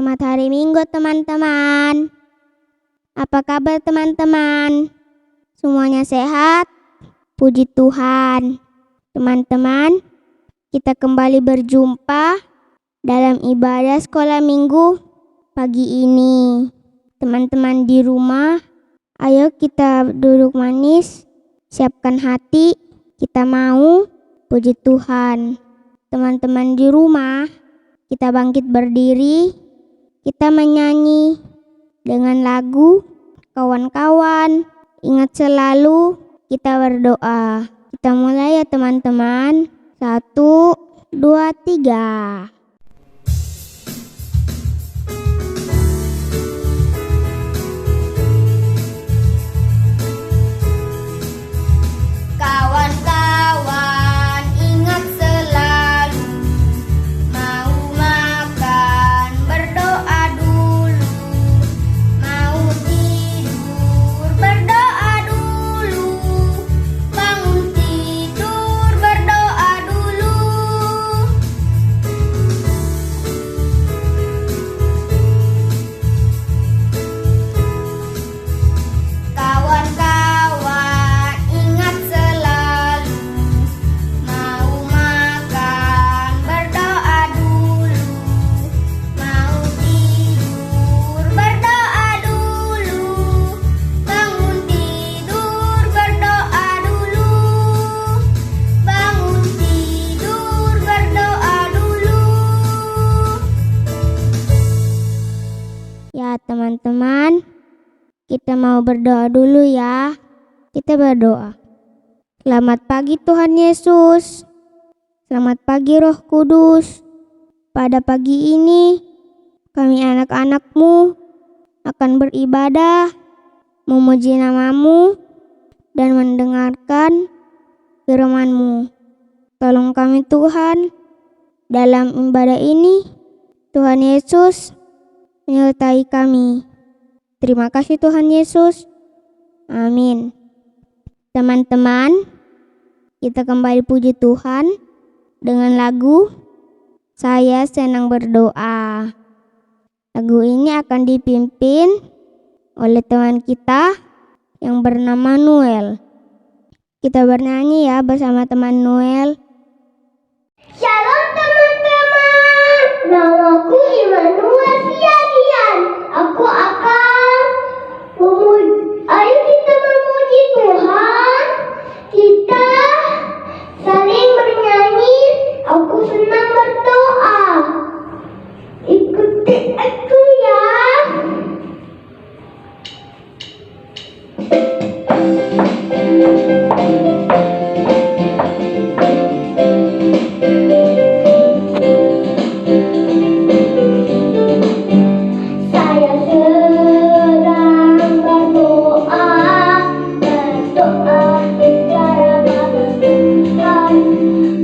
Selamat hari Minggu teman-teman. Apa kabar teman-teman? Semuanya sehat? Puji Tuhan. Teman-teman, kita kembali berjumpa dalam ibadah sekolah minggu pagi ini. Teman-teman di rumah, ayo kita duduk manis, siapkan hati, kita mau puji Tuhan. Teman-teman di rumah, kita bangkit berdiri, kita menyanyi dengan lagu Kawan-kawan, ingat selalu, kita berdoa. Kita mulai ya teman-teman. 1, 2, 3. Kawan-kawan, ingat selalu, mau makan berdoa dulu, mau tidur berdoa dulu, bangun tidur berdoa dulu. Kawan-kawan, ingat selalu, mau makan berdoa dulu, mau tidur berdoa dulu, bangun tidur berdoa dulu, bangun tidur berdoa dulu. Ya teman-teman, kita mau berdoa dulu ya. Kita berdoa. Selamat pagi Tuhan Yesus. Selamat pagi Roh Kudus. Pada pagi ini, kami anak-anak-Mu akan beribadah, memuji nama-Mu, dan mendengarkan firman-Mu. Tolong kami Tuhan, dalam ibadah ini, Tuhan Yesus menyertai kami. Terima kasih Tuhan Yesus. Amin. Teman-teman, kita kembali puji Tuhan dengan lagu Saya Senang Berdoa. Lagu ini akan dipimpin oleh teman kita yang bernama Noel. Kita bernyanyi ya bersama teman Noel. Shalom teman-teman, namaku Immanuel Siagian. Aku akan ayo kita memuji Tuhan. Kita saling bernyanyi. Aku senang berdoa. Ikuti aku ya. Saya sedang berdoa, berdoa bicara pada Tuhan,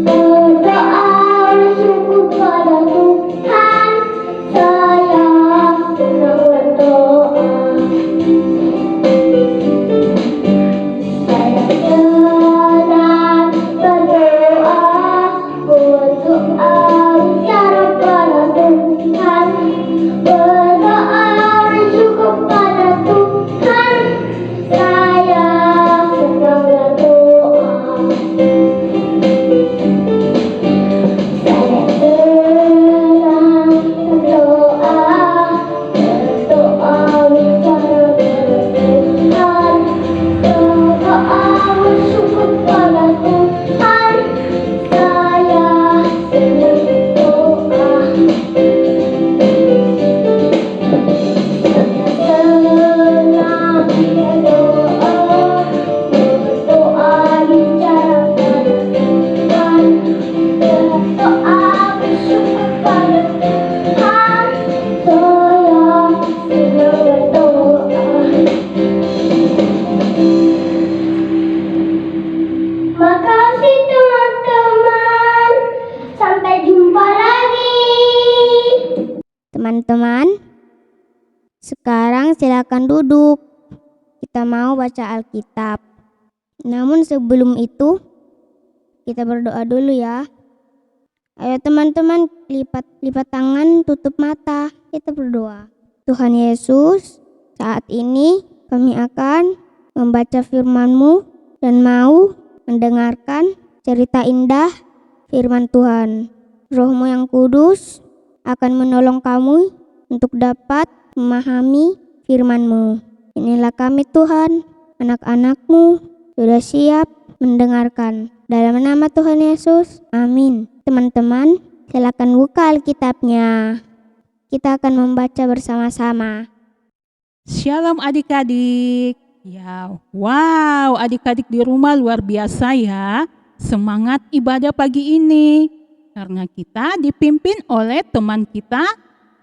berdoa bersyukur pada Tuhan. Saya sedang berdoa. Saya sedang berdoa, berdoa bicara pada Tuhan, berdoa bersyukur pada Tuhan. Saya sedang berdoa. Saya sedang berdoa, berdoa bicara pada Tuhan, berdoa bersyukur pada Tuhan. Saya sedang berdoa. Makasih teman-teman. Sampai jumpa lagi. Teman-teman, sekarang silakan duduk. Kita mau baca Alkitab. Namun sebelum itu, kita berdoa dulu ya. Ayo teman-teman, lipat tangan, tutup mata. Kita berdoa. Tuhan Yesus, saat ini kami akan membaca firman-Mu dan mau mendengarkan cerita indah firman Tuhan. Roh-Mu yang kudus akan menolong kami untuk dapat memahami firman-Mu. Inilah kami Tuhan, anak-anak-Mu sudah siap mendengarkan. Dalam nama Tuhan Yesus, amin. Teman-teman, silakan buka Alkitabnya. Kita akan membaca bersama-sama. Shalom adik-adik. Ya, wow, adik-adik di rumah luar biasa ya. Semangat ibadah pagi ini. Karena kita dipimpin oleh teman kita,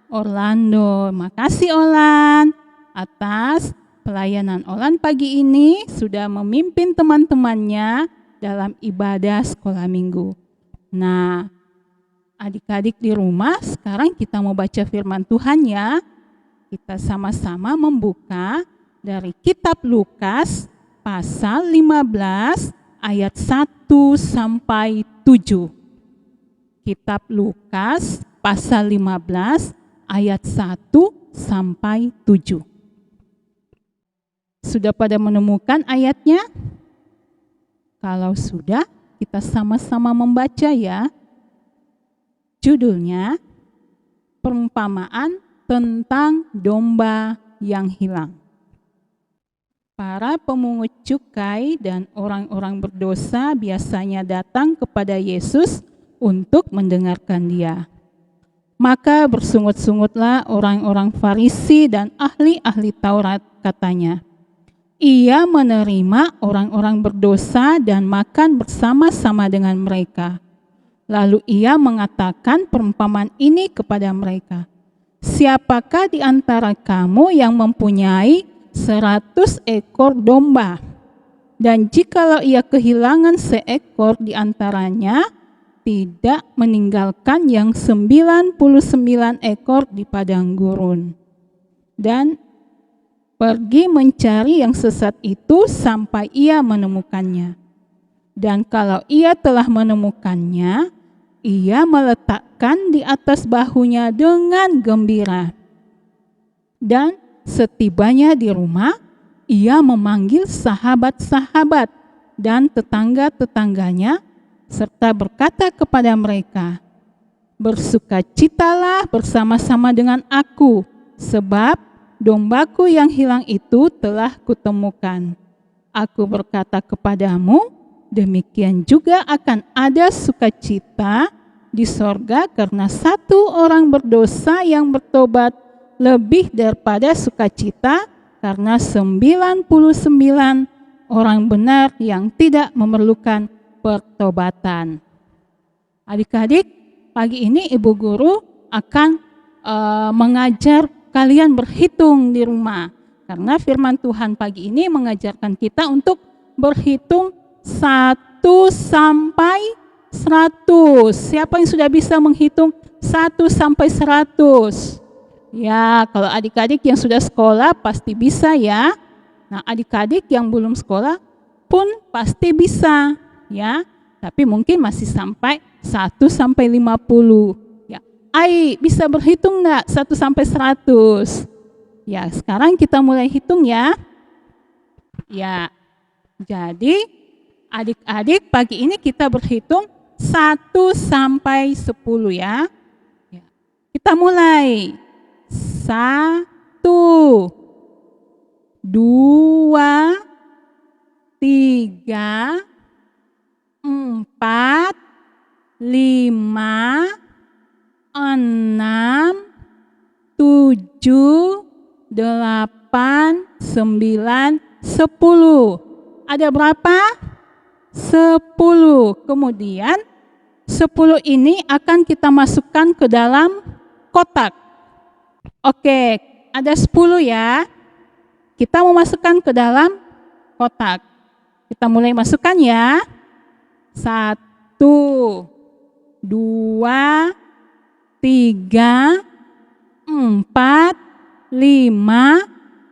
Orlando. Makasih Orlan atas pelayanan Orlan pagi ini sudah memimpin teman-temannya dalam ibadah sekolah minggu. Nah, adik-adik di rumah, sekarang kita mau baca firman Tuhan ya. Kita sama-sama membuka dari kitab Lukas pasal 15 ayat 1 sampai 7. Kitab Lukas pasal 15 ayat 1 sampai 7. Sudah pada menemukan ayatnya? Kalau sudah, kita sama-sama membaca ya. Judulnya, Perumpamaan tentang Domba yang Hilang. Para pemungut cukai dan orang-orang berdosa biasanya datang kepada Yesus untuk mendengarkan Dia. Maka bersungut-sungutlah orang-orang Farisi dan ahli-ahli Taurat, katanya, Ia menerima orang-orang berdosa dan makan bersama-sama dengan mereka. Lalu ia mengatakan perumpamaan ini kepada mereka. Siapakah di antara kamu yang mempunyai 100 ekor domba? Dan jikalau ia kehilangan seekor di antaranya, tidak meninggalkan yang 99 ekor di padang gurun. Dan pergi mencari yang sesat itu sampai ia menemukannya. Dan kalau ia telah menemukannya, ia meletakkan di atas bahunya dengan gembira. Dan setibanya di rumah, ia memanggil sahabat-sahabat dan tetangga-tetangganya, serta berkata kepada mereka, Bersukacitalah bersama-sama dengan aku, sebab dombaku yang hilang itu telah kutemukan. Aku berkata kepadamu, demikian juga akan ada sukacita di sorga karena satu orang berdosa yang bertobat lebih daripada sukacita karena 99 orang benar yang tidak memerlukan pertobatan. Adik-adik, pagi ini Ibu Guru akan mengajar kalian berhitung di rumah. Karena firman Tuhan pagi ini mengajarkan kita untuk berhitung 1 sampai 100. Siapa yang sudah bisa menghitung 1 sampai 100? Ya, kalau adik-adik yang sudah sekolah pasti bisa ya. Nah, adik-adik yang belum sekolah pun pasti bisa ya. Tapi mungkin masih sampai 1 sampai 50. Ya. Ai, bisa berhitung enggak 1 sampai 100? Ya, sekarang kita mulai hitung ya. Ya. Jadi adik-adik pagi ini kita berhitung 1 sampai 10 ya. Kita mulai. 1, 2, 3, 4, 5, 6, 7, 8, 9, 10. Ada berapa? 10. Kemudian 10 ini akan kita masukkan ke dalam kotak. Oke, ada 10 ya. Kita mau masukkan ke dalam kotak. Kita mulai masukkan ya. 1, 2, 3, 4, 5,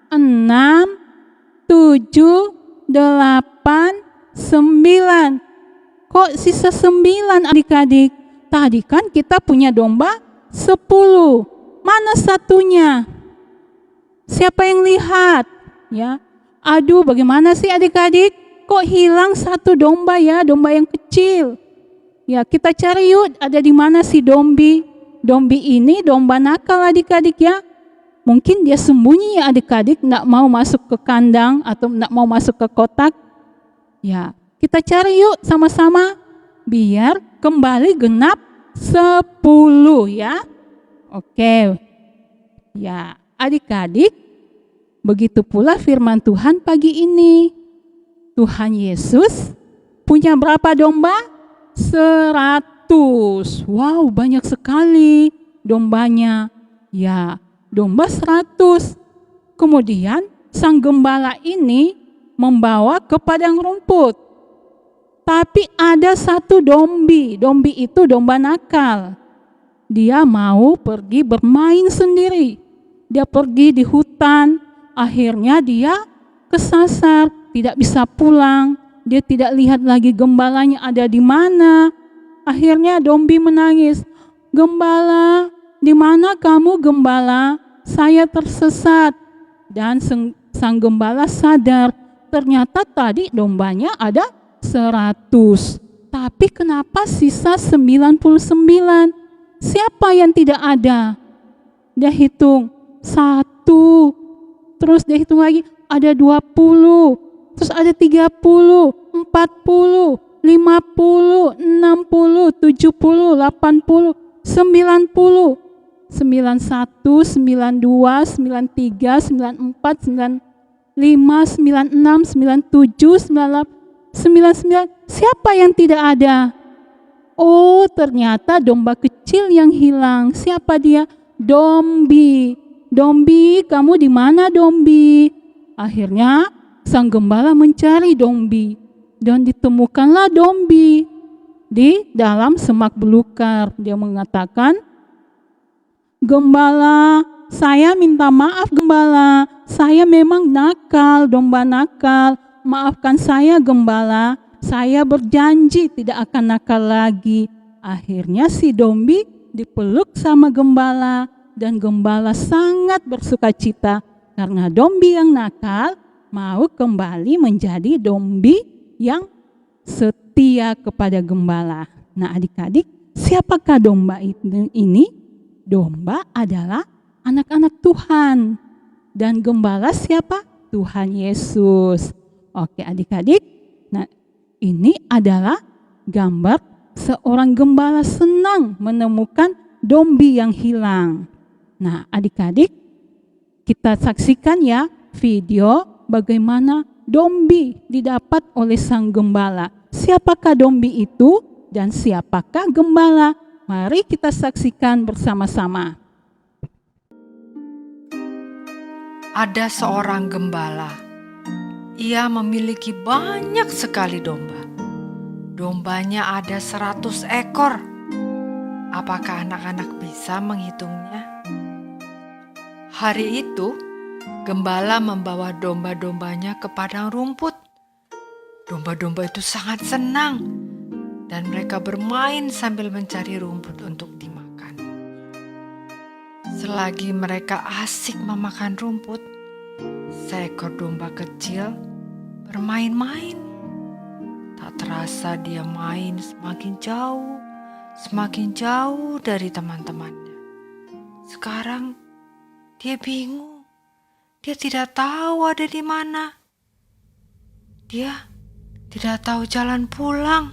6, 7, 8, 9. Kok sisa 9 adik-adik? Tadi kan kita punya domba 10. Mana satunya? Siapa yang lihat? Ya. Aduh, bagaimana sih adik-adik? Kok hilang satu domba ya, domba yang kecil? Ya, kita cari yuk, ada di mana si dombi? Dombi ini domba nakal adik-adik ya. Mungkin dia sembunyi ya adik-adik, enggak mau masuk ke kandang atau enggak mau masuk ke kotak. Ya, kita cari yuk sama-sama biar kembali genap 10 ya. Oke. Ya, adik-adik, begitu pula firman Tuhan pagi ini. Tuhan Yesus punya berapa domba? 100. Wow, banyak sekali dombanya. Ya, domba 100. Kemudian sang gembala ini membawa ke padang rumput. Tapi ada satu dombi itu domba nakal. Dia mau pergi bermain sendiri. Dia pergi di hutan, akhirnya dia kesasar, tidak bisa pulang. Dia tidak lihat lagi gembalanya ada di mana. Akhirnya dombi menangis, "Gembala, di mana kamu gembala? Saya tersesat." Dan sang gembala sadar, ternyata tadi dombanya ada 100. Tapi kenapa sisa 99? Siapa yang tidak ada? Dia hitung 1, terus dia hitung lagi ada 20, terus ada 30, 40, 50, 60, 70, 80, 90, 91, 92, 93, 94, 95, 96, 97, 98, 99. Siapa yang tidak ada? Oh, ternyata domba kecil yang hilang. Siapa dia? Dombi. Dombi, kamu di mana dombi? Akhirnya sang gembala mencari dombi dan ditemukanlah dombi di dalam semak belukar. Dia mengatakan, "Gembala, saya minta maaf gembala. Saya memang nakal, domba nakal. Maafkan saya gembala, saya berjanji tidak akan nakal lagi." Akhirnya si dombi dipeluk sama gembala dan gembala sangat bersukacita karena dombi yang nakal mau kembali menjadi dombi yang setia kepada gembala. Nah adik-adik, siapakah domba ini? Domba adalah anak-anak Tuhan. Dan gembala siapa? Tuhan Yesus. Oke adik-adik, nah ini adalah gambar seorang gembala senang menemukan dombi yang hilang. Nah adik-adik, kita saksikan ya video bagaimana dombi didapat oleh sang gembala. Siapakah dombi itu dan siapakah gembala? Mari kita saksikan bersama-sama. Ada seorang gembala. Ia memiliki banyak sekali domba. Dombanya ada 100 ekor. Apakah anak-anak bisa menghitungnya? Hari itu, gembala membawa domba-dombanya ke padang rumput. Domba-domba itu sangat senang dan mereka bermain sambil mencari rumput untuk dimakan. Selagi mereka asik memakan rumput, seekor domba kecil bermain-main. Tak terasa dia main semakin jauh dari teman-temannya. Sekarang dia bingung. Dia tidak tahu ada di mana. Dia tidak tahu jalan pulang.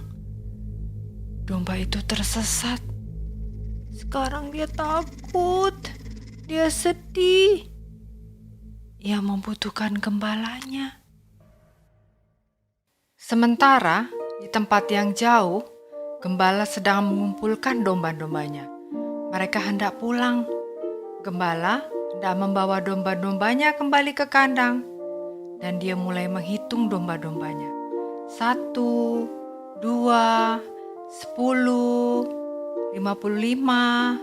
Domba itu tersesat. Sekarang dia takut. Dia sedih. Ia membutuhkan gembalanya. Sementara di tempat yang jauh, gembala sedang mengumpulkan domba-dombanya. Mereka hendak pulang. Gembala hendak membawa domba-dombanya kembali ke kandang. Dan dia mulai menghitung domba-dombanya. 1, 2, 10, 55,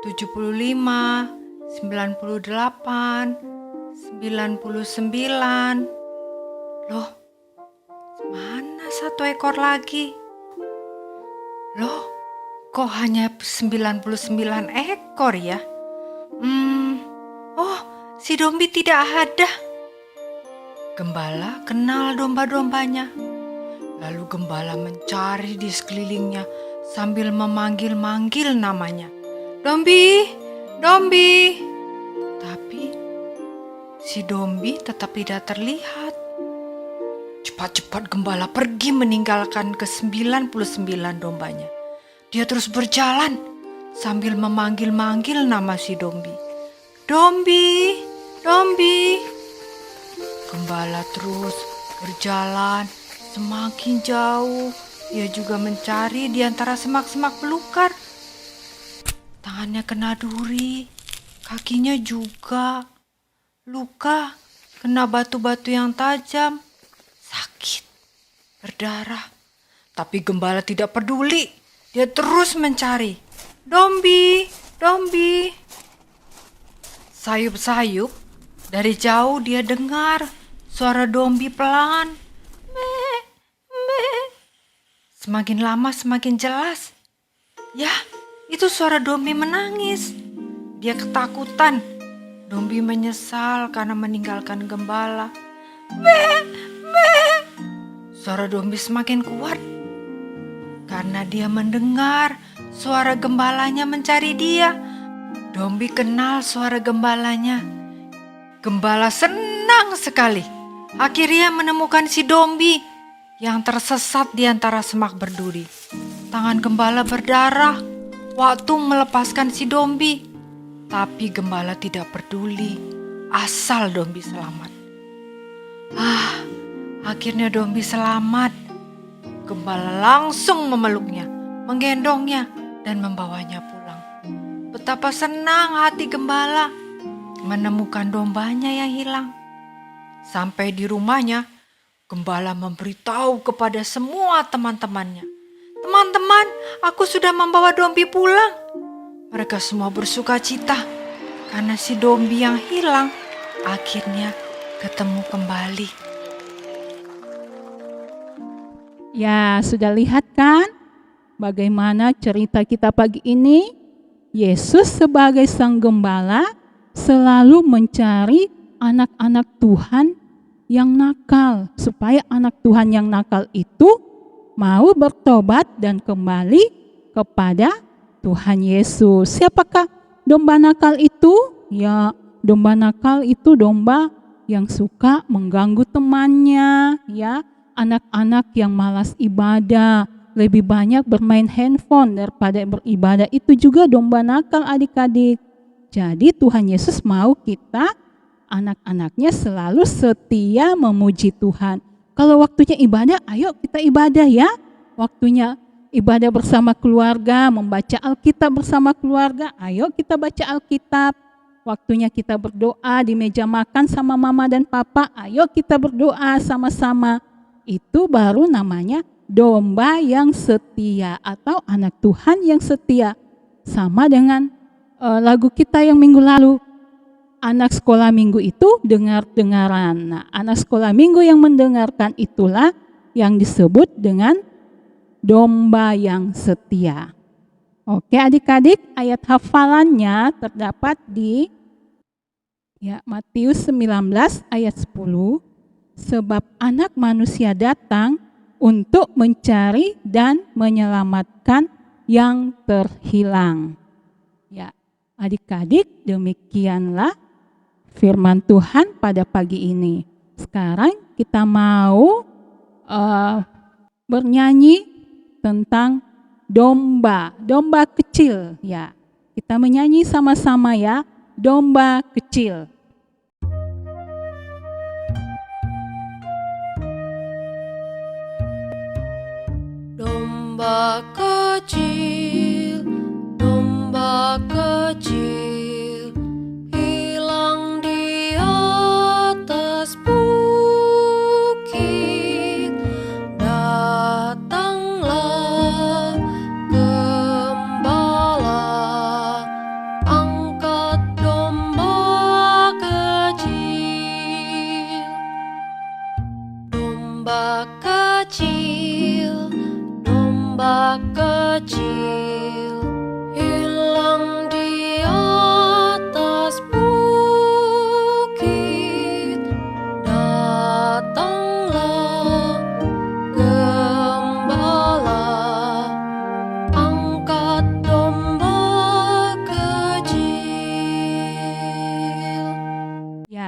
75, 98, 99. Loh, mana satu ekor lagi? Loh, kok hanya 99 ekor ya? Oh, si Dombi tidak ada. Gembala kenal domba-dombanya. Lalu gembala mencari di sekelilingnya sambil memanggil-manggil namanya. Dombi, Dombi. Tapi si Dombi tetap tidak terlihat. Cepat-cepat gembala pergi meninggalkan ke-99 dombanya. Dia terus berjalan sambil memanggil-manggil nama si Dombi. Dombi, Dombi. Gembala terus berjalan semakin jauh. Dia juga mencari di antara semak-semak belukar. Tangannya kena duri, kakinya juga luka, kena batu-batu yang tajam. Sakit, berdarah. Tapi gembala tidak peduli. Dia terus mencari. Dombi, Dombi. Sayup-sayup, dari jauh dia dengar suara Dombi pelan. Me, me. Semakin lama semakin jelas. Ya, itu suara Dombi menangis. Dia ketakutan. Dombi menyesal karena meninggalkan gembala. Me, me. Suara Dombi semakin kuat karena dia mendengar suara gembalanya mencari dia. Dombi kenal suara gembalanya. Gembala senang sekali. Akhirnya menemukan si Dombi yang tersesat di antara semak berduri. Tangan gembala berdarah waktu melepaskan si Dombi. Tapi gembala tidak peduli asal Dombi selamat. Akhirnya Dombi selamat. Gembala langsung memeluknya, menggendongnya, dan membawanya pulang. Betapa senang hati gembala menemukan dombanya yang hilang. Sampai di rumahnya, gembala memberitahu kepada semua teman-temannya. Teman-teman, aku sudah membawa Dombi pulang. Mereka semua bersuka cita karena si Dombi yang hilang akhirnya ketemu kembali. Ya, sudah lihat kan bagaimana cerita kita pagi ini? Yesus sebagai sang gembala selalu mencari anak-anak Tuhan yang nakal, supaya anak Tuhan yang nakal itu mau bertobat dan kembali kepada Tuhan Yesus. Siapakah domba nakal itu? Ya, domba nakal itu domba yang suka mengganggu temannya, ya. Anak-anak yang malas ibadah, lebih banyak bermain handphone daripada beribadah, itu juga domba nakal adik-adik. Jadi Tuhan Yesus mau kita anak-anaknya selalu setia memuji Tuhan. Kalau waktunya ibadah, ayo kita ibadah ya. Waktunya ibadah bersama keluarga, membaca Alkitab bersama keluarga, ayo kita baca Alkitab. Waktunya kita berdoa di meja makan sama mama dan papa, ayo kita berdoa sama-sama. Itu baru namanya domba yang setia atau anak Tuhan yang setia. Sama dengan lagu kita yang minggu lalu. Anak sekolah minggu itu dengar-dengaran. Nah, anak sekolah minggu yang mendengarkan itulah yang disebut dengan domba yang setia. Oke adik-adik, ayat hafalannya terdapat di Matius 19 ayat 10. Sebab anak manusia datang untuk mencari dan menyelamatkan yang terhilang. Ya, adik-adik, demikianlah firman Tuhan pada pagi ini. Sekarang kita mau bernyanyi tentang domba kecil. Ya, kita menyanyi sama-sama ya, domba kecil. Domba kecil, hilang di atas bukit. Datanglah gembala, angkat domba kecil. Domba kecil, domba kecil,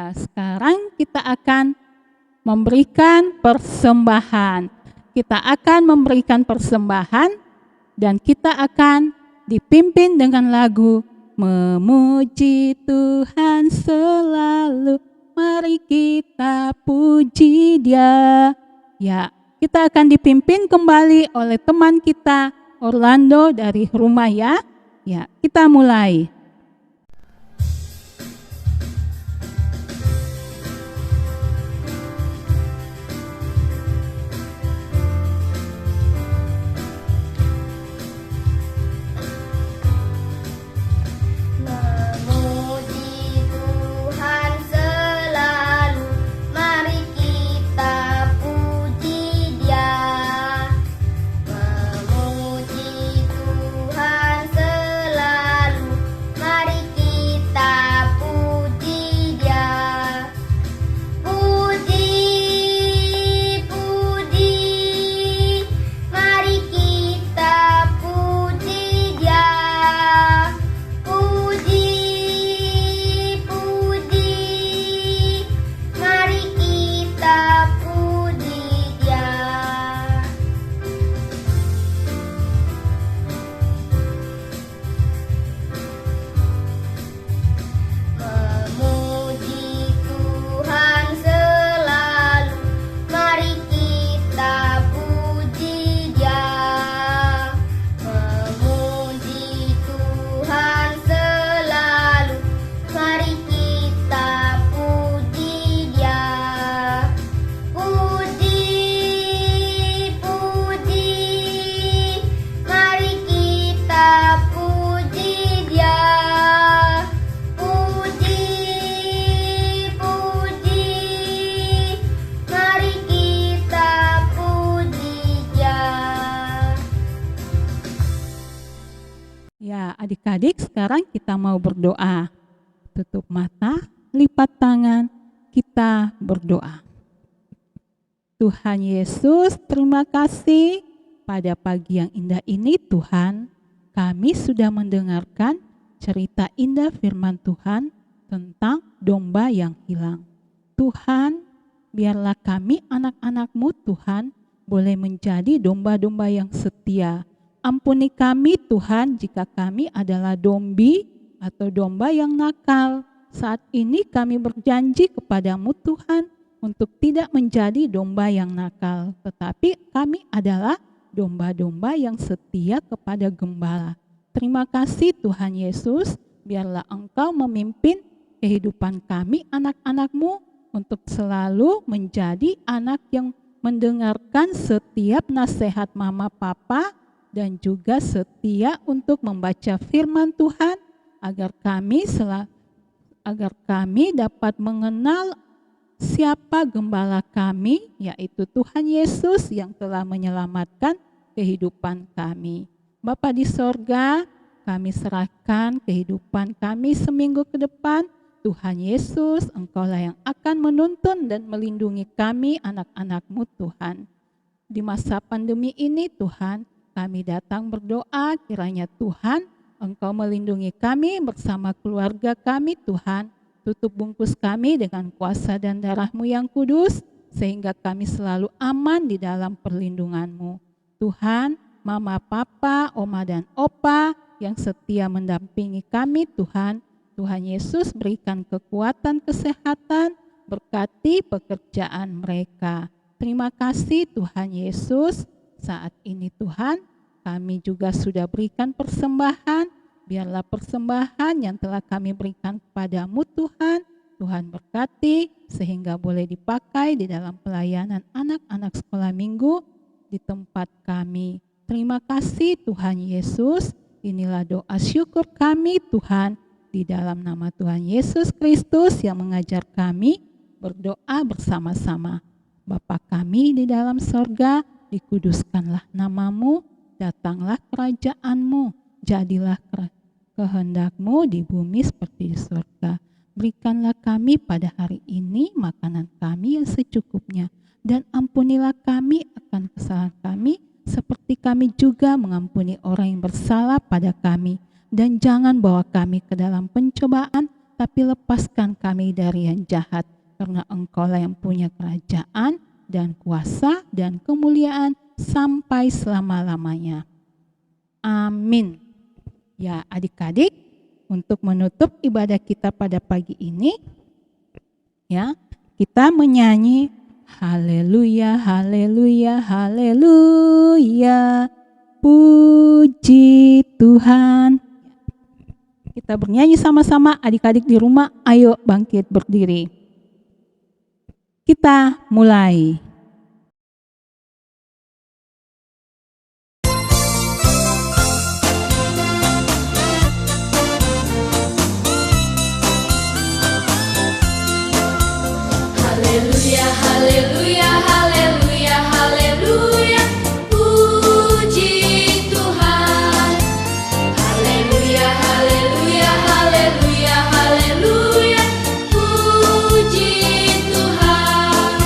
Ya, sekarang kita akan memberikan persembahan. Kita akan memberikan persembahan dan kita akan dipimpin dengan lagu Memuji Tuhan selalu, mari kita puji Dia. Ya, kita akan dipimpin kembali oleh teman kita Orlando dari rumah ya. Ya, kita mulai. Memuji Tuhan selalu, mari kita puji Dia. Memuji Tuhan selalu, mari kita puji Dia. Puji, puji, mari kita puji Dia. Puji, puji, mari kita puji Dia. Memuji Tuhan selalu, mari kita puji Dia. Memuji Tuhan selalu, mari kita puji Dia. Puji, puji, mari kita puji Dia. Puji, puji, mari kita puji Dia. Ya, adik-adik, sekarang kita mau berdoa. Tutup mata, lipat tangan, kita berdoa. Tuhan Yesus, terima kasih pada pagi yang indah ini Tuhan. Kami sudah mendengarkan cerita indah firman Tuhan tentang domba yang hilang. Tuhan, biarlah kami anak-anak-Mu Tuhan boleh menjadi domba-domba yang setia. Ampuni kami Tuhan jika kami adalah dombi atau domba yang nakal. Saat ini kami berjanji kepadamu Tuhan untuk tidak menjadi domba yang nakal, tetapi kami adalah domba-domba yang setia kepada gembala. Terima kasih Tuhan Yesus, biarlah Engkau memimpin kehidupan kami anak-anak-Mu untuk selalu menjadi anak yang mendengarkan setiap nasihat mama papa dan juga setia untuk membaca firman Tuhan agar kami dapat mengenal siapa gembala kami, yaitu Tuhan Yesus yang telah menyelamatkan kehidupan kami. Bapa di sorga, kami serahkan kehidupan kami seminggu ke depan. Tuhan Yesus, Engkaulah yang akan menuntun dan melindungi kami anak-anak-Mu Tuhan. Di masa pandemi ini Tuhan, kami datang berdoa kiranya Tuhan Engkau melindungi kami bersama keluarga kami Tuhan. Tutup bungkus kami dengan kuasa dan darah-Mu yang kudus, sehingga kami selalu aman di dalam perlindungan-Mu. Tuhan, mama, papa, oma, dan opa yang setia mendampingi kami Tuhan. Tuhan Yesus berikan kekuatan kesehatan, berkati pekerjaan mereka. Terima kasih Tuhan Yesus. Saat ini Tuhan, kami juga sudah berikan persembahan. Biarlah persembahan yang telah kami berikan kepadamu Tuhan, Tuhan berkati sehingga boleh dipakai di dalam pelayanan anak-anak sekolah minggu di tempat kami. Terima kasih Tuhan Yesus. Inilah doa syukur kami Tuhan di dalam nama Tuhan Yesus Kristus yang mengajar kami berdoa bersama-sama. Bapa kami di dalam sorga, dikuduskanlah namamu, datanglah kerajaan-Mu, jadilah kehendak-Mu di bumi seperti di surga. Berikanlah kami pada hari ini makanan kami yang secukupnya, dan ampunilah kami akan kesalahan kami, seperti kami juga mengampuni orang yang bersalah pada kami. Dan jangan bawa kami ke dalam pencobaan, tapi lepaskan kami dari yang jahat, karena Engkau-lah yang punya kerajaan dan kuasa dan kemuliaan sampai selama-lamanya. Amin. Ya, adik-adik, untuk menutup ibadah kita pada pagi ini, ya, kita menyanyi haleluya, haleluya, haleluya, puji Tuhan. Kita bernyanyi sama-sama, adik-adik di rumah, ayo bangkit berdiri. Kita mulai. Haleluya, haleluya, haleluya, haleluya, puji Tuhan. Haleluya, haleluya, haleluya, haleluya, puji Tuhan.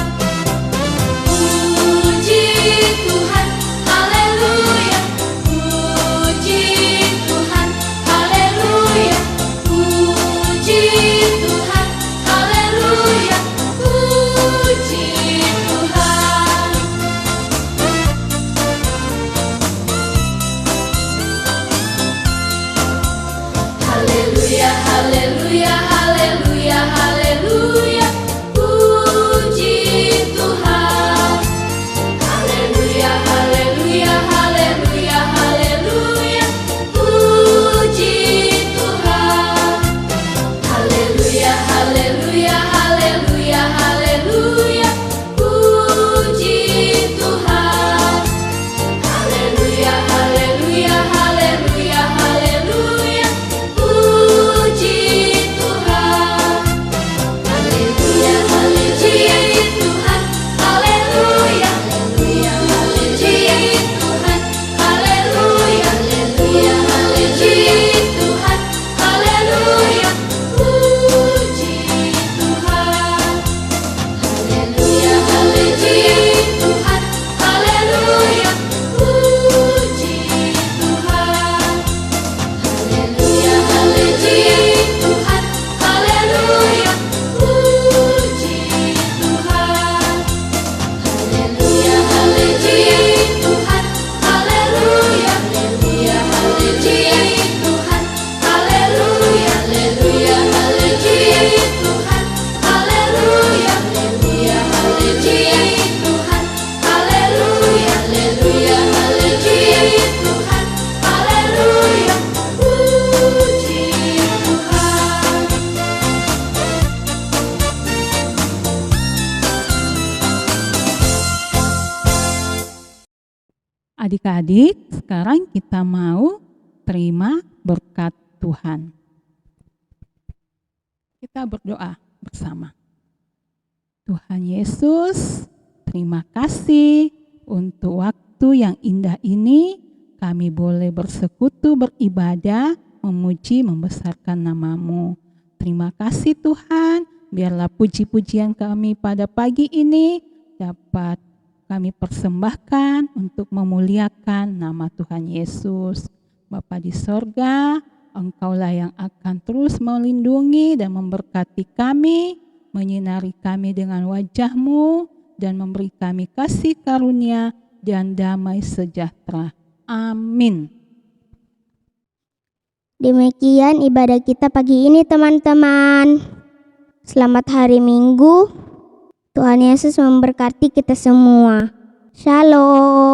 Puji Tuhan, haleluya, puji Tuhan, haleluya, puji Tuhan, haleluya, puji Tuhan. Haleluya, haleluya, haleluya, haleluya, puji Tuhan. Haleluya, haleluya, haleluya, haleluya, puji Tuhan. Haleluya, haleluya, haleluya, haleluya, puji Tuhan. Haleluya, haleluya, haleluya, haleluya, puji Tuhan. Haleluya, haleluya, Tuhan. Haleluya, haleluya, puji Tuhan. Haleluya, haleluya, Tuhan. Haleluya, puji Tuhan. Haleluya, haleluya, Tuhan. Haleluya, puji Tuhan. Haleluya, haleluya, Tuhan. Haleluya, puji Tuhan. Haleluya, haleluya, Tuhan. Haleluya, haleluya, Tuhan. Haleluya, haleluya, Tuhan. Haleluya, haleluya, Tuhan. Haleluya, haleluya, Tuhan. Haleluya, puji Tuhan. Adik-adik, sekarang kita mau terima berkat Tuhan. Kita berdoa bersama. Tuhan Yesus, terima kasih untuk waktu yang indah ini. Kami boleh bersekutu, beribadah, memuji, membesarkan nama-Mu. Terima kasih Tuhan, biarlah puji-pujian kami pada pagi ini dapat kami persembahkan untuk memuliakan nama Tuhan Yesus. Bapa di sorga, Engkaulah yang akan terus melindungi dan memberkati kami, menyinari kami dengan wajah-Mu, dan memberi kami kasih karunia dan damai sejahtera. Amin. Demikian ibadah kita pagi ini teman-teman. Selamat hari Minggu. Tuhan Yesus memberkati kita semua. Shalom.